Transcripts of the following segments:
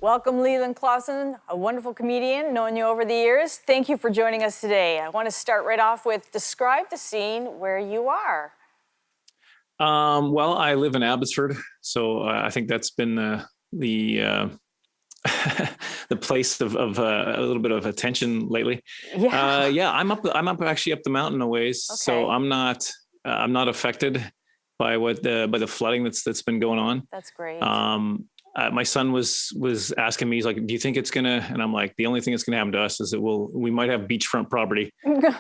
Welcome, Leland Klassen, a wonderful comedian, known you over the years. Thank you for joining us today. I want to start right off with describe the scene where you are. Well, I live in Abbotsford, so I think that's been the the place of a little bit of attention lately. Yeah. I'm up actually up the mountain a ways, Okay. so I'm not affected by by the flooding that's been going on. That's great. My son was asking me, he's like, do you think it's gonna, and I'm like, the only thing that's gonna happen to us is that we might have beachfront property.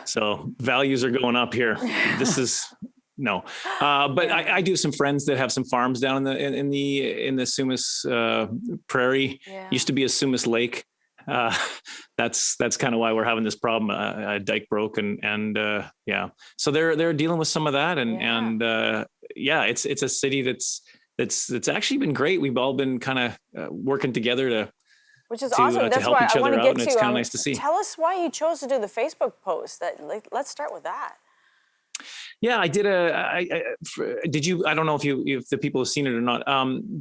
So values are going up here. This is no, but Yeah. I do some friends that have some farms down in the Sumas prairie. Yeah. Used to be a Sumas lake. That's kind of why we're having this problem. A dike broke and yeah, so they're dealing with some of that and yeah, it's a city that's actually been great. We've all been kind of working together to Which is awesome. to That's help why each I other want to out, get and to. it's kind of nice to see. Tell us why you chose to do the Facebook post. Let's start with that. Yeah, I did did you? I don't know if the people have seen it or not.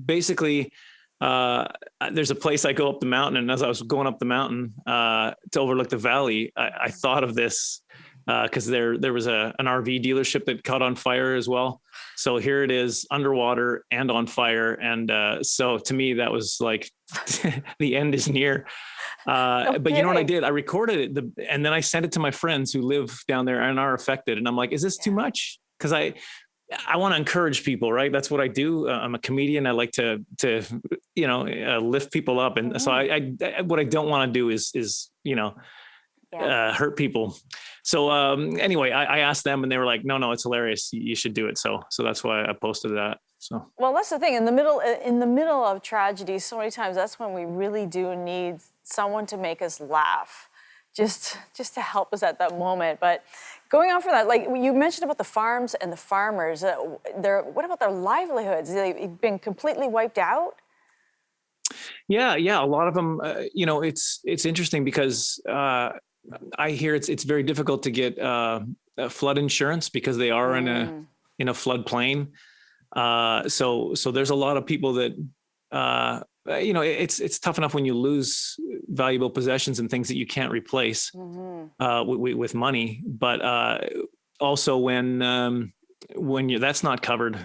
Basically, there's a place I go up the mountain, and as I was going up the mountain to overlook the valley, I thought of this because there was an RV dealership that caught on fire as well. So here it is, underwater and on fire, and so to me that was like the end is near. But you know what I did? I recorded it and then I sent it to my friends who live down there and are affected. And I'm like, is this too much? Because I want to encourage people, right? That's what I do. I'm a comedian. I like to lift people up. And so I what I don't want to do is hurt people. So anyway, I asked them and they were like, no, it's hilarious. You should do it. So that's why I posted that. So, well, that's the thing. In the middle of tragedy, so many times that's when we really do need someone to make us laugh, just to help us at that moment. But going on from that, like you mentioned about the farms and the farmers, what about their livelihoods? They've been completely wiped out. Yeah. A lot of them, it's interesting because I hear it's very difficult to get flood insurance because they are in a floodplain. So there's a lot of people that, it's tough enough when you lose valuable possessions and things that you can't replace with money, but also when that's not covered,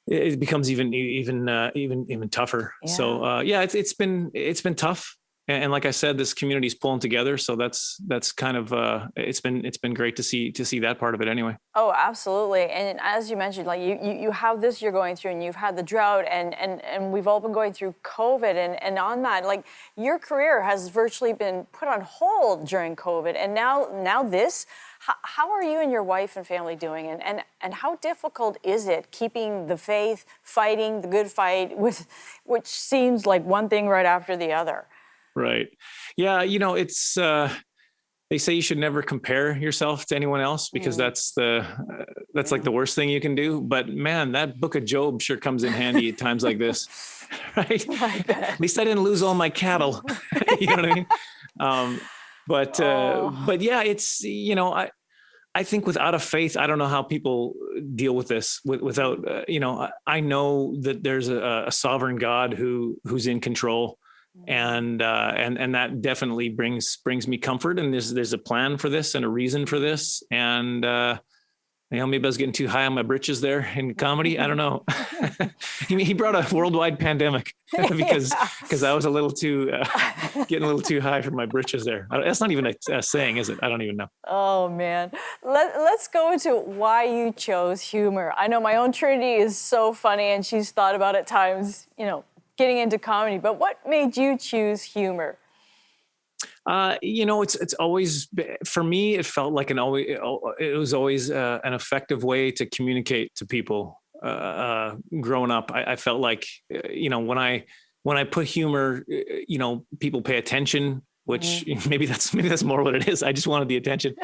it becomes even tougher. Yeah. So it's been tough. And like I said, this community is pulling together. So that's kind of it's been great to see that part of it anyway. Oh, absolutely. And as you mentioned, like you have this you're going through, and you've had the drought, and we've all been going through COVID, and on that, like your career has virtually been put on hold during COVID, and now this. How are you and your wife and family doing, and how difficult is it keeping the faith, fighting the good fight, which seems like one thing right after the other? Right. Yeah. It's, they say you should never compare yourself to anyone else because that's like the worst thing you can do. But man, that book of Job sure comes in handy at times like this, right? At least I didn't lose all my cattle. You know what I mean? But yeah, it's, I think without a faith, I don't know how people deal with this without, I know that there's a sovereign God who's in control. And that definitely brings me comfort. And there's a plan for this and a reason for this. And, maybe I was getting too high on my britches there in comedy. I don't know. He brought a worldwide pandemic because I was getting a little too high for my britches there. That's not even a saying, is it? I don't even know. Oh man. Let's go into why you chose humor. I know my own Trinity is so funny and she's thought about at times, getting into comedy, but what made you choose humor? It's always, for me, it felt like it was always an effective way to communicate to people. Growing up, I felt like, when I put humor, people pay attention, which maybe that's more what it is. I just wanted the attention.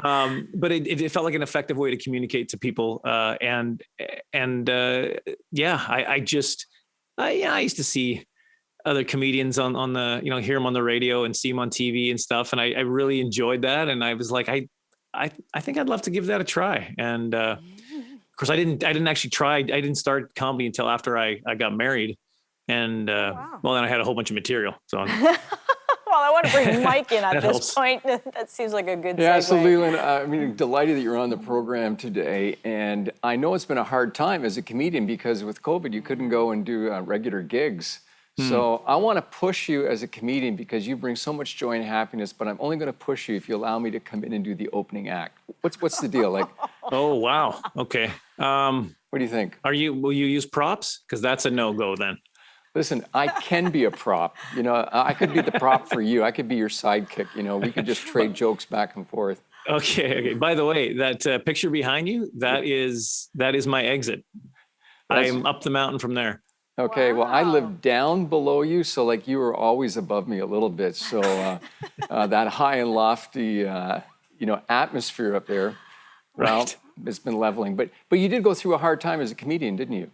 But it felt like an effective way to communicate to people. I used to see other comedians on the, hear them on the radio and see them on TV and stuff. And I really enjoyed that. And I was like, I think I'd love to give that a try. And of course I didn't actually try. I didn't start comedy until after I got married. And wow. well, then I had a whole bunch of material. So Well, I want to bring Mike in at That this helps. point. That seems like a good Yeah, segue. so Leland, I mean, delighted that you're on the program today. And I know it's been a hard time as a comedian because with COVID, you couldn't go and do regular gigs. So I want to push you as a comedian because you bring so much joy and happiness, but I'm only going to push you if you allow me to come in and do the opening act. What's the deal? Like, Oh, wow. Okay. what do you think? Will you use props? Because that's a no-go then. Listen, I can be a prop. You know, I could be the prop for you. I could be your sidekick. You know, we could just trade jokes back and forth. Okay. By the way, that picture behind you, that is my exit. That's- I'm up the mountain from there. Okay, well, I Wow. live down below you, so like you were always above me a little bit. So that high and lofty, atmosphere up there, well, Right. it's been leveling. But you did go through a hard time as a comedian, didn't you?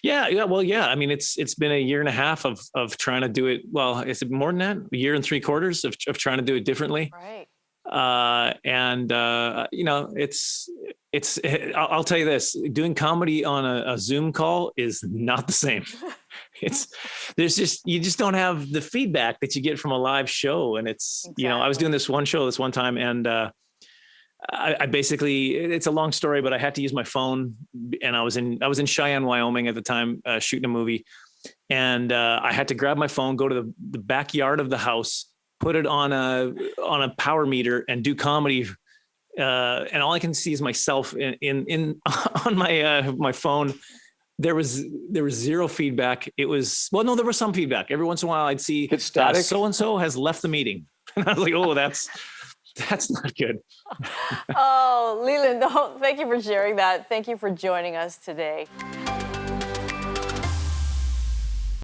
Yeah. Well, yeah. I mean, it's been a year and a half of trying to do it. Well, is it more than that? A year and 3/4 of trying to do it differently. Right. I'll tell you this, doing comedy on a Zoom call is not the same. You just don't have the feedback that you get from a live show. And I was doing this one show this one time, and I basically, it's a long story, but I had to use my phone, and I was in Cheyenne, Wyoming at the time, shooting a movie. And I had to grab my phone, go to the backyard of the house, put it on a power meter, and do comedy. And all I can see is myself in on my phone. There was zero feedback. There was some feedback. Every once in a while, I'd see It's static. so-and-so has left the meeting, and I was like, oh, that's not good. Oh, Leland, thank you for sharing that. Thank you for joining us today.